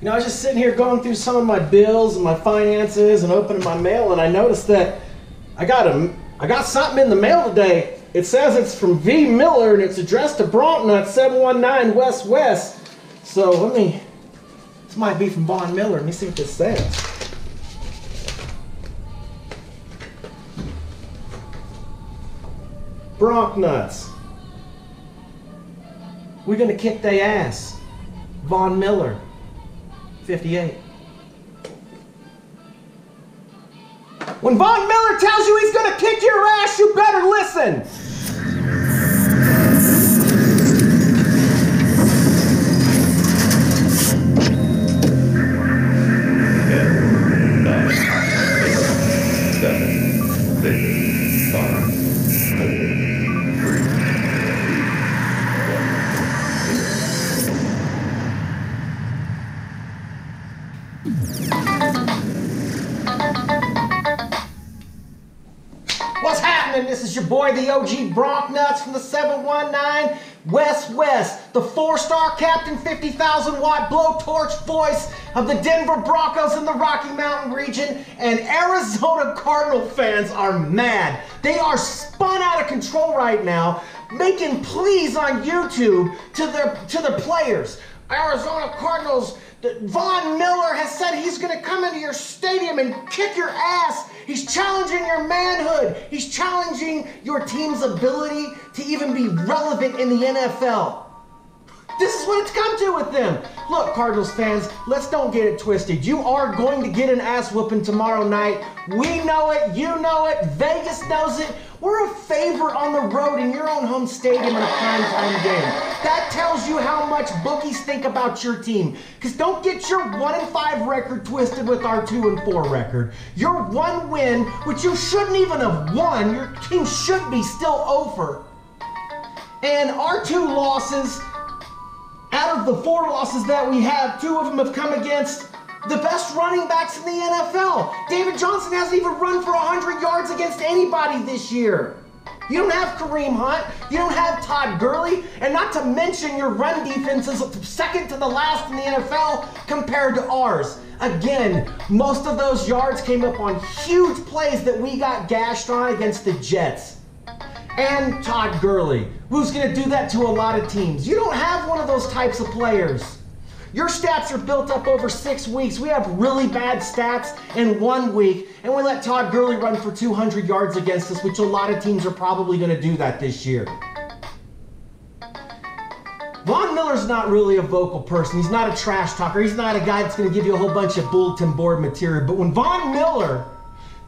You know, I was just sitting here going through some of my bills and my finances and opening my mail, and I noticed that I got something in the mail today. It says it's from V. Miller, and it's addressed to Broncos, 719 West. So this might be from Von Miller. Let me see what this says. Broncos. We're gonna kick they ass. Von Miller, 58. When Von Miller tells you he's gonna kick your ass, you better listen. What's happening? This is your boy, the OG Bronc Nuts from the 719 West, the 4-star captain, 50,000 watt blowtorch voice of the Denver Broncos in the Rocky Mountain region, and Arizona Cardinal fans are mad. They are spun out of control right now, making pleas on YouTube to their players. Arizona Cardinals, Von Miller has said he's going to come into your stadium and kick your ass. He's challenging your manhood. He's challenging your team's ability to even be relevant in the NFL. This is what it's come to with them. Look, Cardinals fans, let's don't get it twisted. You are going to get an ass whooping tomorrow night. We know it, you know it, Vegas knows it. We're a favorite on the road in your own home stadium in a primetime game. That tells you how much bookies think about your team. Because don't get your 1-5 record twisted with our 2-4 record. Your one win, which you shouldn't even have won, your team should be still over. And our 2 losses, out of the 4 losses that we have, 2 of them have come against the best running backs in the NFL. David Johnson hasn't even run for 100 yards against anybody this year. You don't have Kareem Hunt. You don't have Todd Gurley. And not to mention your run defense is second to the last in the NFL compared to ours. Again, most of those yards came up on huge plays that we got gashed on against the Jets. And Todd Gurley, who's going to do that to a lot of teams. You don't have one of those types of players. Your stats are built up over 6 weeks. We have really bad stats in 1 week, and we let Todd Gurley run for 200 yards against us, which a lot of teams are probably going to do that this year. Von Miller's not really a vocal person. He's not a trash talker. He's not a guy that's going to give you a whole bunch of bulletin board material. But when Von Miller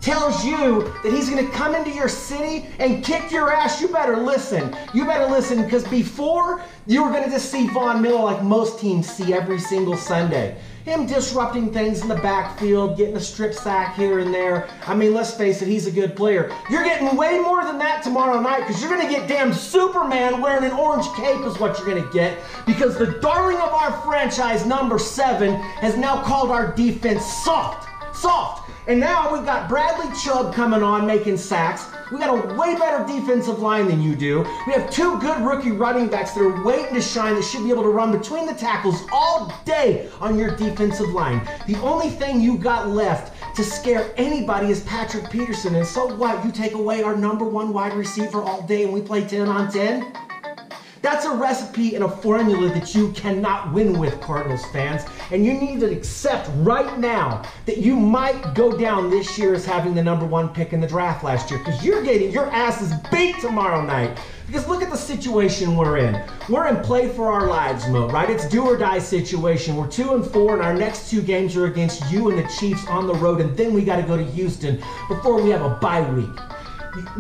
tells you that he's going to come into your city and kick your ass, you better listen. You better listen, because before, you were going to just see Von Miller like most teams see every single Sunday. Him disrupting things in the backfield, getting a strip sack here and there. I mean, let's face it, he's a good player. You're getting way more than that tomorrow night, because you're going to get damn Superman wearing an orange cape is what you're going to get, because the darling of our franchise, number 7, has now called our defense soft. And now we've got Bradley Chubb coming on, making sacks. We got a way better defensive line than you do. We have 2 good rookie running backs that are waiting to shine, that should be able to run between the tackles all day on your defensive line. The only thing you got left to scare anybody is Patrick Peterson. And so what? You take away our number 1 wide receiver all day and we play 10 on 10? That's a recipe and a formula that you cannot win with, Cardinals fans. And you need to accept right now that you might go down this year as having the number 1 pick in the draft last year, because you're getting your asses beat tomorrow night. Because look at the situation we're in. We're in play for our lives mode, right? It's do or die situation. We're 2-4, and our next 2 games are against you and the Chiefs on the road, and then we got to go to Houston before we have a bye week.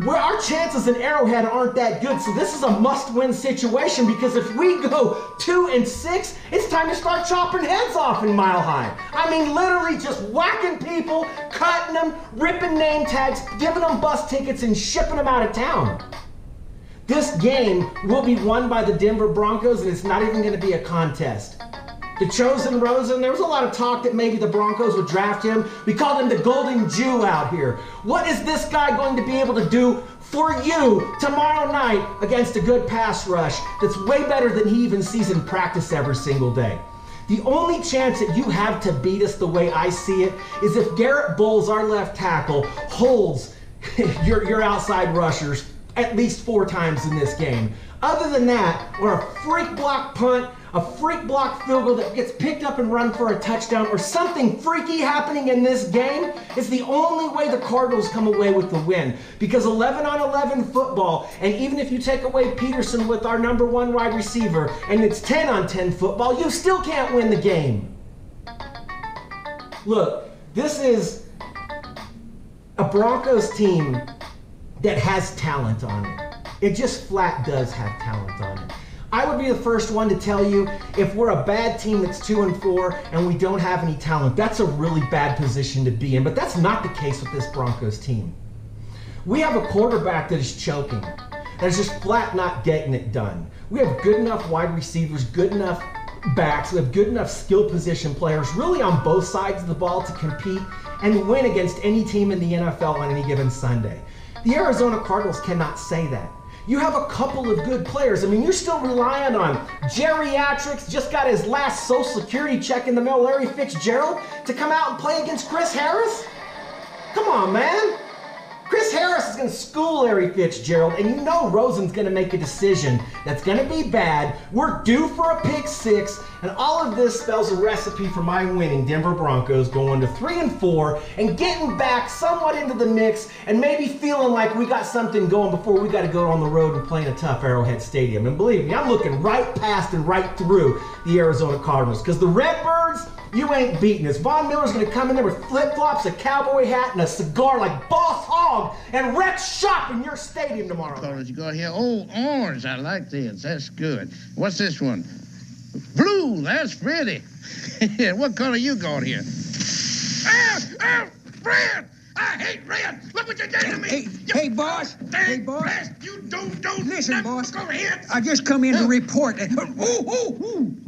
Our chances in Arrowhead aren't that good, so this is a must-win situation, because if we go 2-6, it's time to start chopping heads off in Mile High. I mean, literally just whacking people, cutting them, ripping name tags, giving them bus tickets, and shipping them out of town. This game will be won by the Denver Broncos, and it's not even going to be a contest. The Chosen Rosen, there was a lot of talk that maybe the Broncos would draft him. We called him the Golden Jew out here. What is this guy going to be able to do for you tomorrow night against a good pass rush that's way better than he even sees in practice every single day? The only chance that you have to beat us the way I see it is if Garrett Bowles, our left tackle, holds your outside rushers at least 4 times in this game. Other than that, or a freak block punt, a freak block field goal that gets picked up and run for a touchdown, or something freaky happening in this game, is the only way the Cardinals come away with the win. Because 11-on-11 football, and even if you take away Peterson with our #1 wide receiver, and it's 10-on-10 football, you still can't win the game. Look, this is a Broncos team that has talent on it. It just flat does have talent on it. I would be the first one to tell you, if we're a bad team that's 2-4 and we don't have any talent, that's a really bad position to be in. But that's not the case with this Broncos team. We have a quarterback that is choking, that is just flat not getting it done. We have good enough wide receivers, good enough backs, we have good enough skill position players really on both sides of the ball to compete and win against any team in the NFL on any given Sunday. The Arizona Cardinals cannot say that. You have a couple of good players. I mean, you're still relying on geriatrics, just got his last Social Security check in the mail, Larry Fitzgerald, to come out and play against Chris Harris? Come on, man. Chris Harris is going to school Larry Fitzgerald, and you know Rosen's going to make a decision that's going to be bad. We're due for a pick 6, and all of this spells a recipe for my winning Denver Broncos going to 3-4 and getting back somewhat into the mix and maybe feeling like we got something going before we got to go on the road and play in a tough Arrowhead Stadium. And believe me, I'm looking right past and right through the Arizona Cardinals, because the Redbirds, you ain't beating us. Von Miller's going to come in there with flip-flops, a cowboy hat, and a cigar like Boss Hogg and wreck shop in your stadium tomorrow. Colors you got here. Oh, orange. I like this. That's good. What's this one? Blue. That's pretty. What color you got here? Red. I hate red. Look what you did to me. Hey, boss. Hey, boss. Blast. You don't listen, boss. Go ahead. I just come in to report.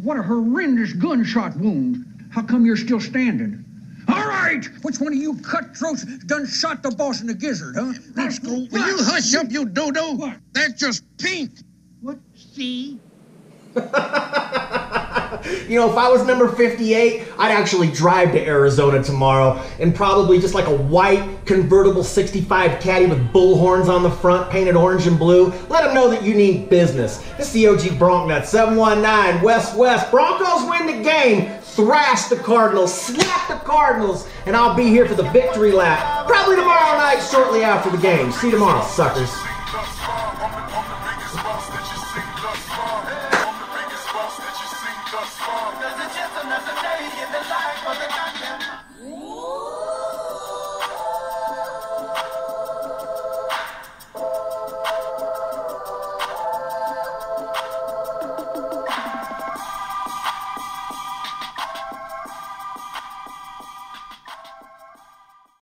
What a horrendous gunshot wound. How come you're still standing? All right! Which one of you cutthroats done shot the boss in the gizzard, huh? Rascal, will you hush up, you dodo? What? That's just pink. What? See? You know, if I was number 58, I'd actually drive to Arizona tomorrow and probably just like a white convertible 65 Caddy with bull horns on the front, painted orange and blue. Let them know that you need business. This is the OG Bronknut, 719 West. Broncos win the game, thrash the Cardinals, slap the Cardinals, and I'll be here for the victory lap probably tomorrow night shortly after the game. See you tomorrow, suckers. There's a gentleman today in the life of the